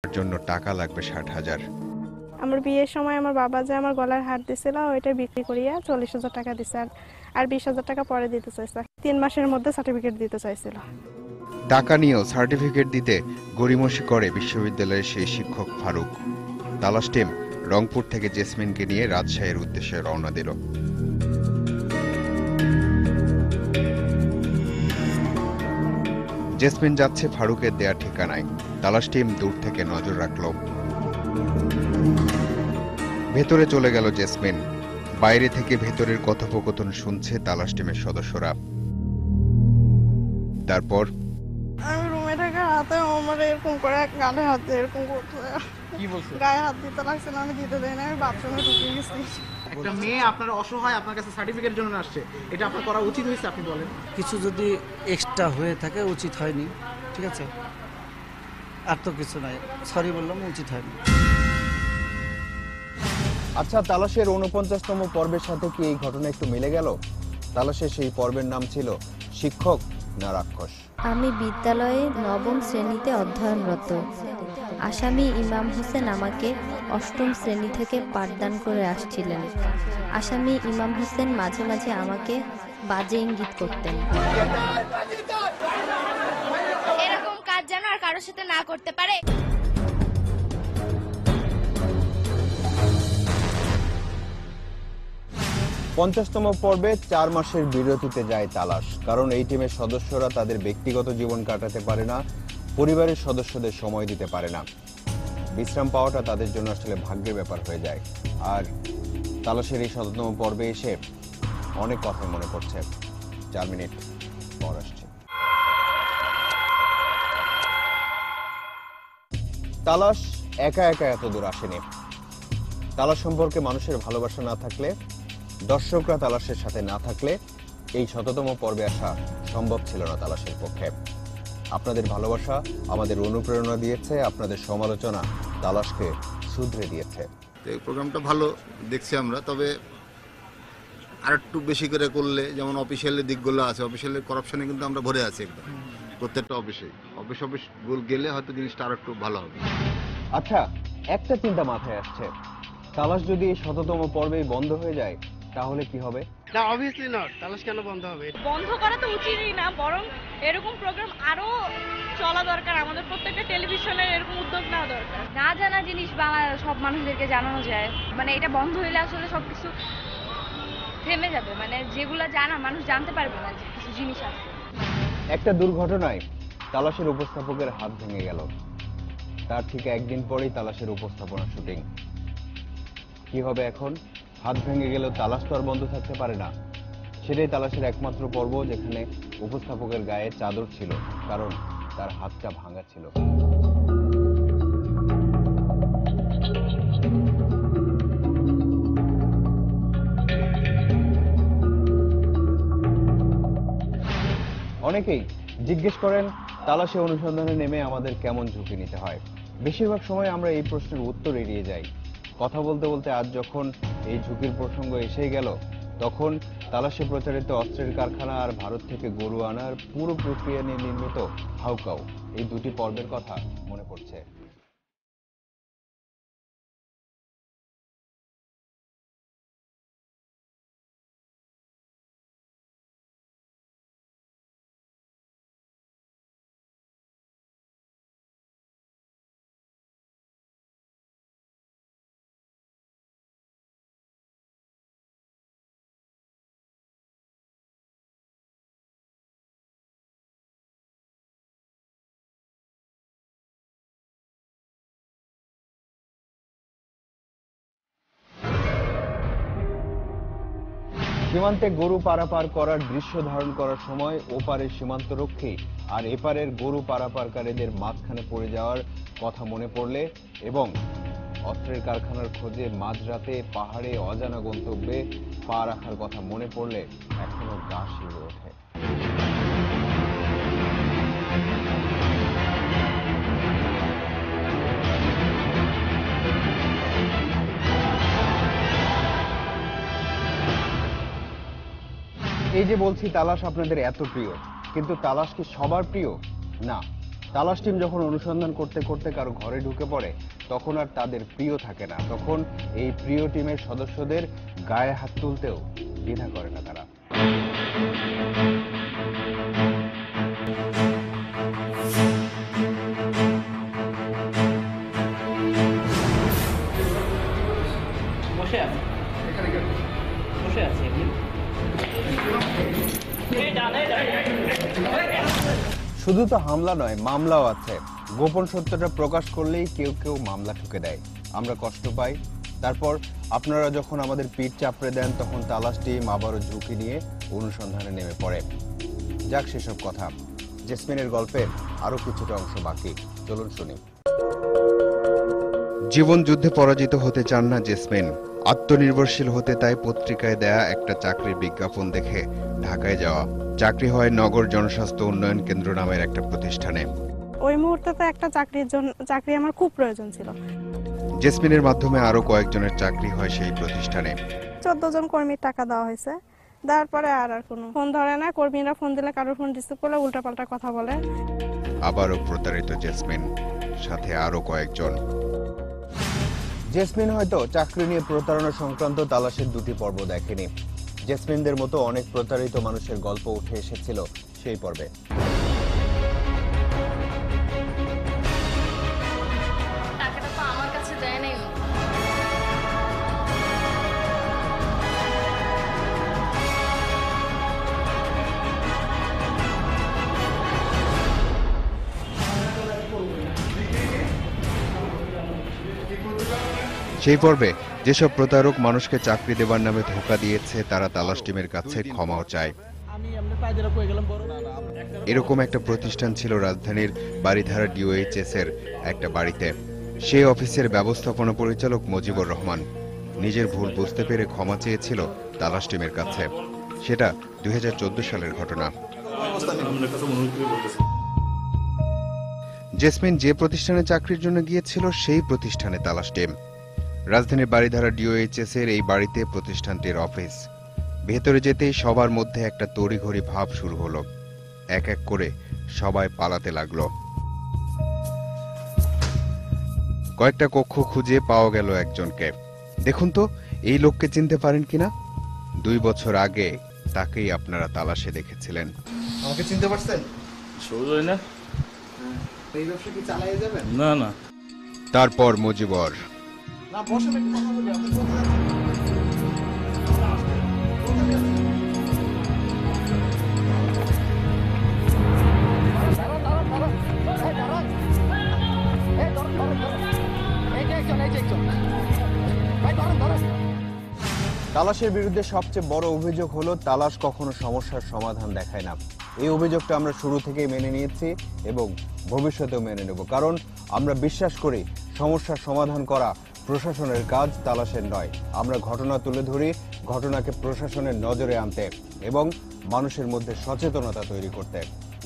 তার জন্য টাকা লাগবে ৬০,০০০। আমার বিয়ের সময় আমার বাবা যে আমার গলার হার দিছিল ওইটা বিক্রি করিয়া ৪০,০০০ টাকা দিছে, আর ২০,০০০ টাকা পরে দিতে চাইছে। ৩ মাসের মধ্যে সার্টিফিকেট দিতে চাইছিল। টাকা নিয়েও সার্টিফিকেট দিতে গড়িমসি করে বিশ্ববিদ্যালয়ের সেই শিক্ষক ফারুক। তালাশ টিম রংপুর থেকে জেসমিনকে নিয়ে রাজশাহীর উদ্দেশ্যে রওনা দিল। জেসমিন যাচ্ছে ফারুকের দেয়া ঠিকানায়। তালাশ টিম দূর থেকে নজর রাখল। ভেতরে চলে গেল জেসমিন। বাইরে থেকে ভেতরের কথোপকথন শুনছে তালাশ টিমের সদস্যরা। তারপর আমি রুমে থাকা হাতে আমার এরকম করে গালে হাত দিয়ে এরকম করতে, কি বলছো? গায়ে হাত দিতে লাগছিল, আমি দিতে দেই না, আমি বাথরুমে ঢুকে গেছি। একটা মেয়ে আপনার অসহায় আপনার কাছে সার্টিফিকেট জন্য আসছে, এটা আপনার করা উচিত হয়েছে? আপনি বলেন। কিছু যদি এক্সট্রা হয়ে থাকে উচিত হয়নি, ঠিক আছে, আর তো কিছু নাই, সরি বললাম, উচিত হয়নি। আচ্ছা, তালাশের ৪৯তম পর্বের সাথে কি এই ঘটনা একটু মিলে গেল? তালাশের সেই পর্বের নাম ছিল শিক্ষক না রাক্ষস। আমি বিদ্যালয়ে ৯ম শ্রেণীতে অধ্যয়নরত। আসামি ইমাম হোসেন আমাকে ৮ম শ্রেণী থেকে পাঠদান করে আসছিলেন। আসামি ইমাম হোসেন মাঝে মাঝে আমাকে বাজে ইঙ্গিত করতেন। এরকম কাজ যেন আর কারোর সাথে না করতে পারে। ৫০তম পর্বে ৪ মাসের বিরতিতে যায় তালাশ, কারণ এই টিমের সদস্যরা তাদের ব্যক্তিগত জীবন কাটাতে পারে না, পরিবারের সদস্যদের সময় দিতে পারে না। বিশ্রাম পাওয়াটা তাদের জন্য আসলে ভাগ্যের ব্যাপার হয়ে যায়। আর তালাশের এই ১৭তম পর্বে এসে অনেক কথাই মনে পড়ছে। ৪ মিনিট পর আসছে। তালাশ একা একা এত দূর আসেনি। তালাশ সম্পর্কে মানুষের ভালোবাসা না থাকলে, দর্শকরা তালাশের সাথে না থাকলে এই ১৭তম পর্বে আসা সম্ভব ছিল না তালাশের পক্ষে। আপনাদের ভালোবাসা আমাদের অনুপ্রেরণা দিয়েছে, আপনাদের সমালোচনা তালাশকে শুধরে দিয়েছে। এই প্রোগ্রামটা ভালো দেখছি আমরা, তবে আর একটু বেশি করে করলে, যেমন অফিসিয়ালের দিকগুলো আছে, অফিসিয়ালের করাপশনে কিন্তু আমরা ভরে আছি একদম প্রত্যেকটা অফিস গেলে হয়তো জিনিসটা আর একটু ভালো হবে। আচ্ছা, একটা চিন্তা মাথায় আসছে, তালাশ যদি এই ১৭তম পর্বেই বন্ধ হয়ে যায় তাহলে কি হবে? না, অবভিয়াসলি নট। তালাশ কেন বন্ধ হবে? বন্ধ করা তো উচিতই না, বরং এরকম প্রোগ্রাম আরো চলা দরকার। আমাদের প্রত্যেকটা টেলিভিশনের এরকম উদ্যোগ নেওয়া দরকার। না জানা জিনিস সব মানুষদেরকে জানানো যায়। মানে এটা বন্ধ হইলে আসলে সবকিছু থেমে যাবে, মানে যেগুলো জানা মানুষ জানতে পারবে না যে কিছু জিনিস আছে। একটা দুর্ঘটনায় তালাশের উপস্থাপকের হাত ভেঙে গেল। তার ঠিক একদিন পরেই তালাশের উপস্থাপনা শুটিং। কি হবে এখন? হাত ভেঙে গেলেও তালাশ তো আর বন্ধ থাকতে পারে না। সেটাই তালাশের একমাত্র পর্ব যেখানে উপস্থাপকের গায়ে চাদর ছিল, কারণ তার হাতটা ভাঙা ছিল। অনেকেই জিজ্ঞেস করেন তালাশে অনুসন্ধানে নেমে আমাদের কেমন ঝুঁকি নিতে হয়। বেশিরভাগ সময় আমরা এই প্রশ্নের উত্তর এড়িয়ে যাই। কথা বলতে বলতে আজ যখন এই ঝুঁকির প্রসঙ্গ এসেই গেল, তখন তালাশে প্রচারিত অস্ত্রের কারখানা আর ভারত থেকে গরু আনার পুরো প্রক্রিয়া নিয়ে নির্মিত হাউকাউ, এই দুটি পর্বের কথা মনে পড়ছে। সীমান্তে গরু পারাপার করার দৃশ্য ধারণ করার সময় ওপারের সীমান্তরক্ষী আর এপারের গরু পারাপারকারীদের মাঝখানে পড়ে যাওয়ার কথা মনে পড়লে এবং অস্ত্রের কারখানার খোঁজে মাঝরাতে পাহাড়ে অজানা গন্তব্যে পা রাখার কথা মনে পড়লে এখনো গা শিউরে ওঠে। এই যে বলছি তালাশ আপনাদের এত প্রিয়, কিন্তু তালাশ কি সবার প্রিয়? না, তালাশ টিম যখন অনুসন্ধান করতে করতে কারো ঘরে ঢুকে পড়ে তখন আর তাদের প্রিয় থাকে না, তখন এই প্রিয় টিমের সদস্যদের গায়ে হাত তুলতেও দ্বিধা করে না তারা। শুধু তো হামলা নয়, মামলাও আছে। গোপন সত্যটা প্রকাশ করলেই কেউ কেউ মামলা ঠুকে দেয়, আমরা কষ্ট পাই। তারপর আপনারা যখন আমাদের পিঠ চাপড়ে দেন তখন তালাশ টিম আবারও ঝুঁকি নিয়ে অনুসন্ধানে নেমে পড়ে। যাক সেসব কথা, জেসমিনের গল্পের আরো কিছুটা অংশ বাকি, চলুন শুনি। জীবন যুদ্ধে পরাজিত হতে চান না জেসমিন। আত্মনির্ভরশীল হতে তাই পত্রিকায় দেয়া একটা চাকরির বিজ্ঞাপন দেখে ঢাকায় যাওয়া। চাকরি হয় নগর জনস্বাস্থ্য উন্নয়ন কেন্দ্র নামের একটা প্রতিষ্ঠানে। ওই মুহূর্তে তো একটা চাকরি আমার খুব প্রয়োজন ছিল। জেসমিনের মাধ্যমে আরো কয়েকজনের চাকরি হয় সেই প্রতিষ্ঠানে। 14 জন কর্মীর টাকা দেওয়া হয়েছে, দেওয়ার পরে আর কোনো ফোন ধরে না। কর্মীরা ফোন দিলে কারোর ফোন রিসিভ করলে উল্টাপাল্টা কথা বলে। আবারও প্রতারিত জেসমিন, সাথে আরো কয়েকজন। জেসমিন হয়তো চাকরি নিয়ে প্রতারণা সংক্রান্ত তালাশের দুটি পর্ব দেখেনি। জেসমিনদের মতো অনেক প্রতারিত মানুষের গল্প উঠে এসেছিল সেই পর্বে। টাকাটা তো আমার কাছে দেয় নাই। সেই পর্বে যেসব প্রতারক মানুষকে চাকরি দেবার নামে ধোঁকা দিয়েছে তারা তালাশ টিমের কাছে ক্ষমাও চায়। এরকম একটা প্রতিষ্ঠান ছিল রাজধানীর বারিধারা DOHS এর একটা বাড়িতে। সেই অফিসের ব্যবস্থাপনা পরিচালক মুজিবুর রহমান নিজের ভুল বুঝতে পেরে ক্ষমা চেয়েছিল তালাশ টিমের কাছে। সেটা 2014 সালের ঘটনা। জেসমিন যে প্রতিষ্ঠানে চাকরির জন্য গিয়েছিল সেই প্রতিষ্ঠানে তালাশ টিম। রাজধানীর বারিধারা DOHS এর এই বাড়িতে প্রতিষ্ঠানটির অফিস। ভেতরে যেতেই সবার মধ্যে একটা তড়িঘড়ি ভাব শুরু হলো। এক এক করে সবাই পালাতে লাগলো। কয়েকটা কক্ষ খুঁজে পাওয়া গেল একজনকে। দেখুন তো এই লোককে চিনতে পারেন কিনা? 2 বছর আগে তাকেই আপনারা তালাশে দেখেছিলেন। আমাকে চিনতে পারছেন? সৌজয় না, এই ব্যবসা কি চালিয়ে যাবেন? না না। তারপর মুজিবর না, বসেন একটু কথা বলি। আপনি কোথায়? তালাশের বিরুদ্ধে সবচেয়ে বড় অভিযোগ হলো তালাশ কখনো সমস্যার সমাধান দেখায় না। এই অভিযোগটা আমরা শুরু থেকেই মেনে নিয়েছি এবং ভবিষ্যতেও মেনে নেব, কারণ আমরা বিশ্বাস করি সমস্যার সমাধান করা প্রশাসনের কাজ, তালাশের নয়। আমরা ঘটনা তুলে ধরি, ঘটনাকে প্রশাসনের নজরে আনতে এবং মানুষের মধ্যে সচেতনতা তৈরি করতে।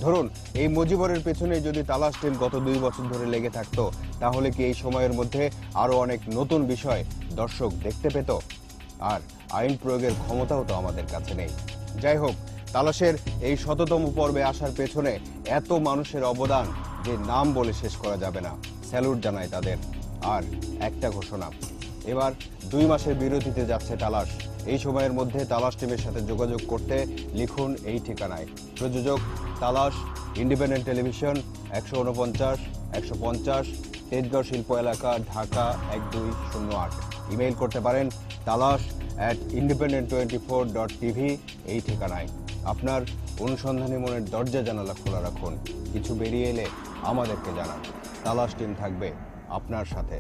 ধরুন এই মুজিবরের পেছনে যদি তালাশ টিম গত 2 বছর ধরে লেগে থাকতো, তাহলে কি এই সময়ের মধ্যে আরো অনেক নতুন বিষয় দর্শক দেখতে পেত? আর আইন প্রয়োগের ক্ষমতাও তো আমাদের কাছে নেই। যাই হোক, তালাশের এই 100তম পর্বে আসার পেছনে এত মানুষের অবদান যে নাম বলে শেষ করা যাবে না। স্যালুট জানাই তাদের। আর একটা ঘোষণা, এবার 2 মাসের বিরতিতে যাচ্ছে তালাশ। এই সময়ের মধ্যে তালাশ টিমের সাথে যোগাযোগ করতে লিখুন এই ঠিকানায়। প্রযোজক তালাশ, ইন্ডিপেন্ডেন্ট টেলিভিশন, 149 150 তেজগাঁও শিল্প এলাকা, ঢাকা 1208। ইমেইল করতে পারেন talas@independent24.tv এই ঠিকানায়। আপনার অনুসন্ধানী মনের দরজা জানালা খোলা রাখুন। কিছু বেরিয়ে এলে আমাদেরকে জানান। তালাশ টিম থাকবে আপনার সাথে।